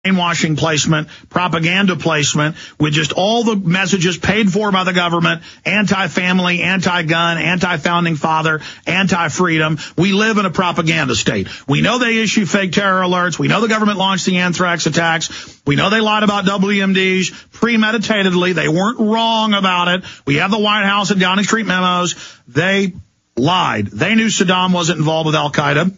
brainwashing placement, propaganda placement, with just all the messages paid for by the government, anti-family, anti-gun, anti-founding father, anti-freedom. We live in a propaganda state. We know they issue fake terror alerts. We know the government launched the anthrax attacks. We know they lied about WMDs premeditatedly. They weren't wrong about it. We have the White House and Downing Street memos. They lied. They knew Saddam wasn't involved with Al-Qaeda.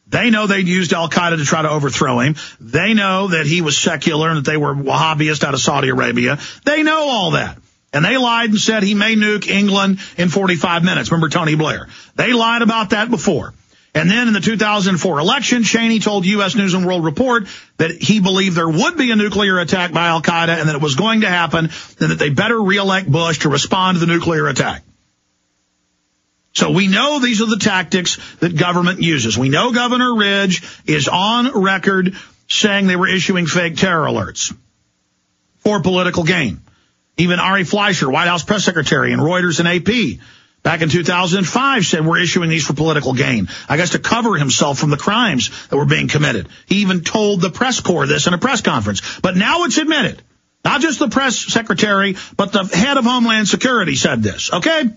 They know they'd used Al-Qaeda to try to overthrow him. They know that he was secular and that they were Wahhabists out of Saudi Arabia. They know all that. And they lied and said he may nuke England in 45 minutes. Remember Tony Blair? They lied about that before. And then in the 2004 election, Cheney told U.S. News and World Report that he believed there would be a nuclear attack by Al-Qaeda and that it was going to happen, and that they better reelect Bush to respond to the nuclear attack. So we know these are the tactics that government uses. We know Governor Ridge is on record saying they were issuing fake terror alerts for political gain. Even Ari Fleischer, White House press secretary, and Reuters and AP back in 2005 said we're issuing these for political gain. I guess to cover himself from the crimes that were being committed. He even told the press corps this in a press conference. But now it's admitted. Not just the press secretary, but the head of Homeland Security said this, okay?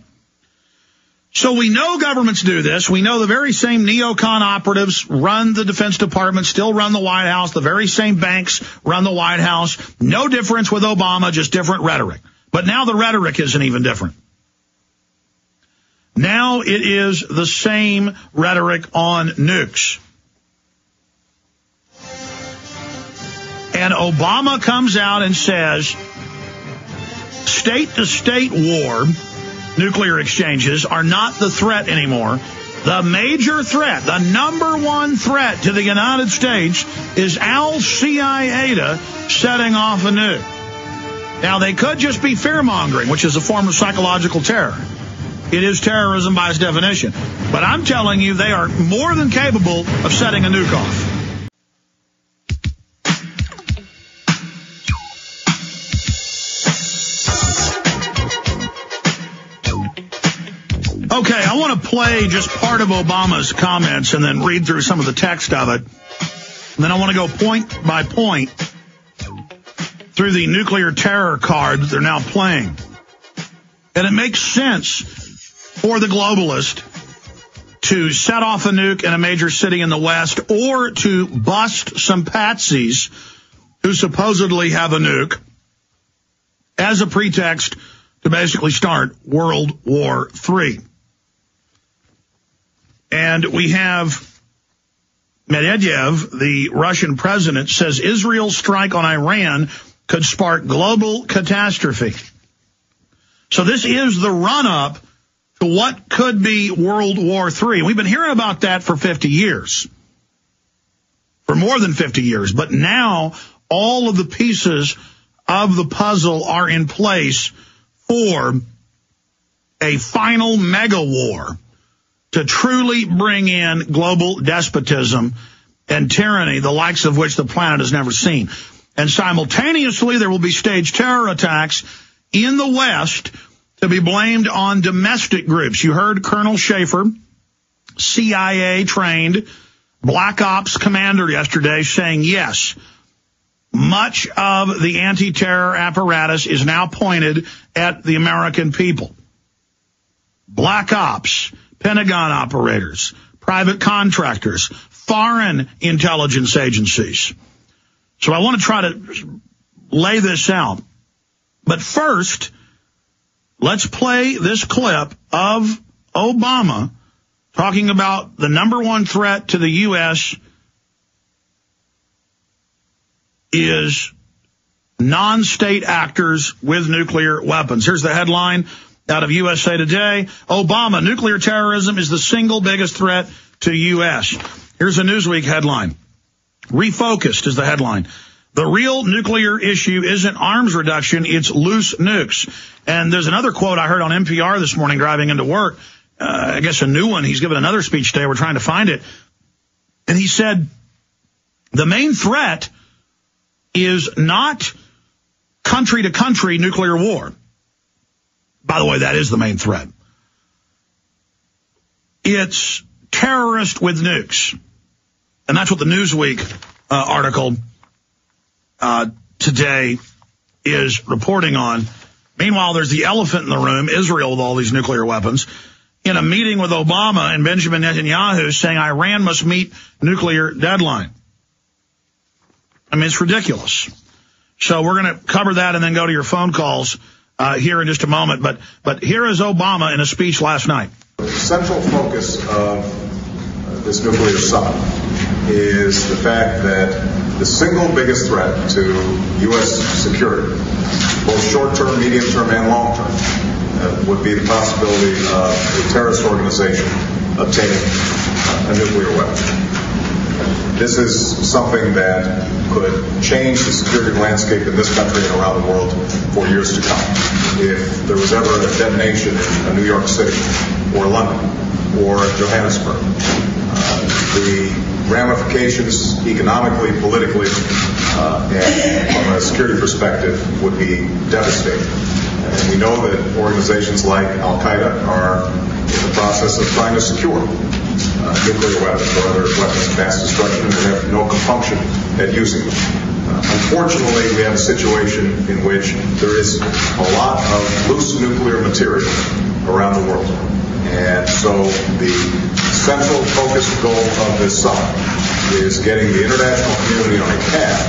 So we know governments do this. We know the very same neocon operatives run the Defense Department, still run the White House. The very same banks run the White House. No difference with Obama, just different rhetoric. But now the rhetoric isn't even different. Now it is the same rhetoric on nukes. And Obama comes out and says, state-to-state war, nuclear exchanges, are not the threat anymore. The major threat, the number one threat to the United States is al-Qaeda setting off a nuke. Now, they could just be fear-mongering, which is a form of psychological terror. It is terrorism by its definition. But I'm telling you, they are more than capable of setting a nuke off. Okay, I want to play just part of Obama's comments and then read through some of the text of it. And then I want to go point by point through the nuclear terror card that they're now playing. And it makes sense for the globalist to set off a nuke in a major city in the West or to bust some patsies who supposedly have a nuke as a pretext to basically start World War III. And we have Medvedev, the Russian president, says Israel's strike on Iran could spark global catastrophe. So this is the run-up to what could be World War III. We've been hearing about that for 50 years, for more than 50 years. But now all of the pieces of the puzzle are in place for a final mega war to truly bring in global despotism and tyranny, the likes of which the planet has never seen. And simultaneously, there will be staged terror attacks in the West to be blamed on domestic groups. You heard Colonel Schaefer, CIA-trained Black Ops commander yesterday, saying, yes, much of the anti-terror apparatus is now pointed at the American people. Black Ops, Pentagon operators, private contractors, foreign intelligence agencies. So I want to try to lay this out. But first, let's play this clip of Obama talking about the number one threat to the U.S. is non-state actors with nuclear weapons. Here's the headline out of USA Today. Obama, nuclear terrorism is the single biggest threat to U.S. Here's a Newsweek headline. Refocused is the headline. The real nuclear issue isn't arms reduction, it's loose nukes. And there's another quote I heard on NPR this morning driving into work. I guess a new one. He's given another speech today. We're trying to find it. And he said, the main threat is not country-to-country nuclear war. By the way, that is the main threat. It's terrorist with nukes. And that's what the Newsweek article today is reporting on. Meanwhile, there's the elephant in the room, Israel with all these nuclear weapons, in a meeting with Obama and Benjamin Netanyahu saying Iran must meet nuclear deadline. I mean, it's ridiculous. So we're going to cover that and then go to your phone calls here in just a moment. But here is Obama in a speech last night. The central focus of this nuclear summit is the fact that the single biggest threat to U.S. security, both short-term, medium-term, and long-term, would be the possibility of a terrorist organization obtaining a nuclear weapon. This is something that could change the security landscape in this country and around the world for years to come. If there was ever a detonation in New York City or London or Johannesburg, the ramifications economically, politically, and from a security perspective would be devastating. And we know that organizations like Al-Qaeda are in the process of trying to secure nuclear weapons or other weapons of mass destruction, and they have no compunction at using them. Unfortunately, we have a situation in which there is a lot of loose nuclear material around the world. And so the central focus goal of this summit is getting the international community on a path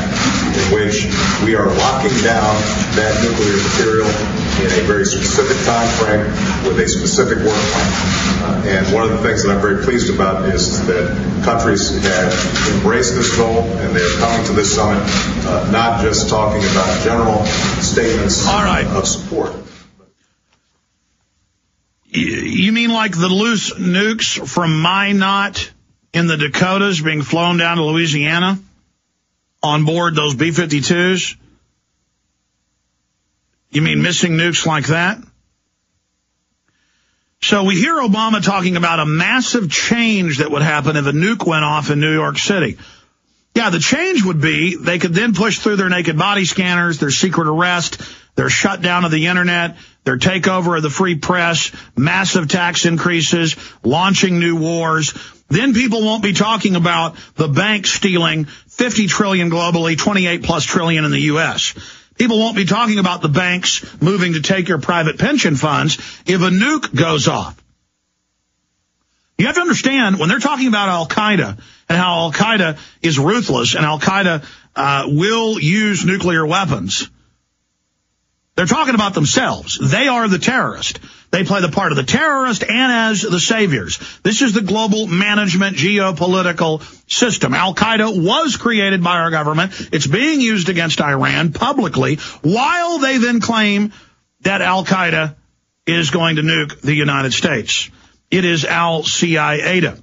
in which we are locking down that nuclear material in a very specific time frame with a specific work plan. And one of the things that I'm very pleased about is that countries have embraced this goal, and they're coming to this summit not just talking about general statements of support. You mean like the loose nukes from Minot in the Dakotas being flown down to Louisiana on board those B-52s? You mean missing nukes like that? So we hear Obama talking about a massive change that would happen if a nuke went off in New York City. Yeah, the change would be they could then push through their naked body scanners, their secret arrest, their shutdown of the internet, their takeover of the free press, massive tax increases, launching new wars. Then people won't be talking about the banks stealing $50 trillion globally, 28+ trillion in the U.S. People won't be talking about the banks moving to take your private pension funds if a nuke goes off. You have to understand, when they're talking about Al-Qaeda and how Al-Qaeda is ruthless and Al-Qaeda will use nuclear weapons, they're talking about themselves. They are the terrorist. They play the part of the terrorist and as the saviors. This is the global management geopolitical system. Al-Qaeda was created by our government. It's being used against Iran publicly, while they then claim that Al-Qaeda is going to nuke the United States. It is Al-Qaeda.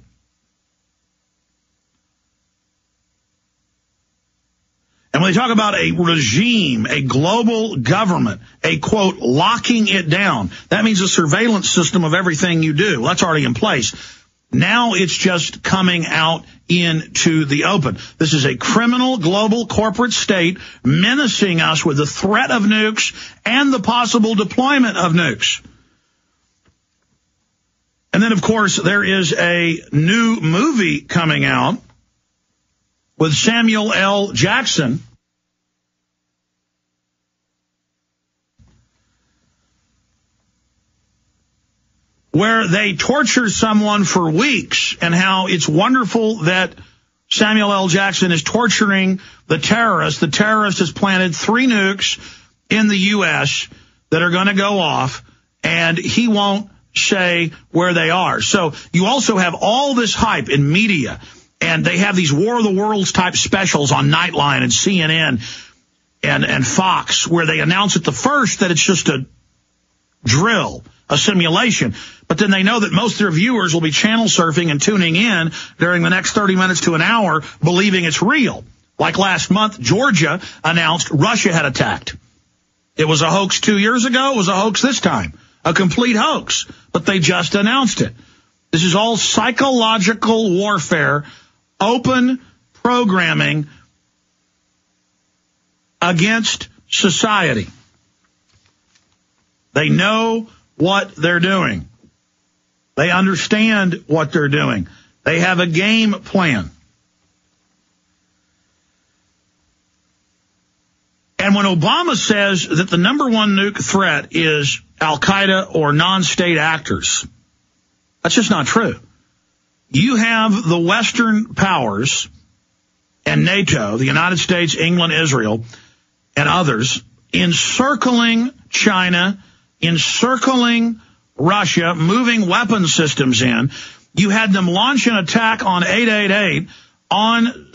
And when they talk about a regime, a global government, a, quote, locking it down, that means a surveillance system of everything you do. That's already in place. Now it's just coming out into the open. This is a criminal global corporate state menacing us with the threat of nukes and the possible deployment of nukes. And then, of course, there is a new movie coming out with Samuel L. Jackson, where they torture someone for weeks, and how it's wonderful that Samuel L. Jackson is torturing the terrorist. The terrorist has planted 3 nukes in the U.S. that are going to go off, and he won't say where they are. So you also have all this hype in media, and they have these War of the Worlds type specials on Nightline and CNN and Fox, where they announce at the first that it's just a drill, a simulation. But then they know that most of their viewers will be channel surfing and tuning in during the next 30 minutes to an hour, believing it's real. Like last month, Georgia announced Russia had attacked. It was a hoax 2 years ago. It was a hoax this time. A complete hoax. But they just announced it. This is all psychological warfare, open programming against society. They know what they're doing. They understand what they're doing. They have a game plan. And when Obama says that the number one nuke threat is al-Qaeda or non-state actors, that's just not true. You have the Western powers and NATO, the United States, England, Israel, and others, encircling China, encircling Russia, moving weapon systems in. You had them launch an attack on 888 on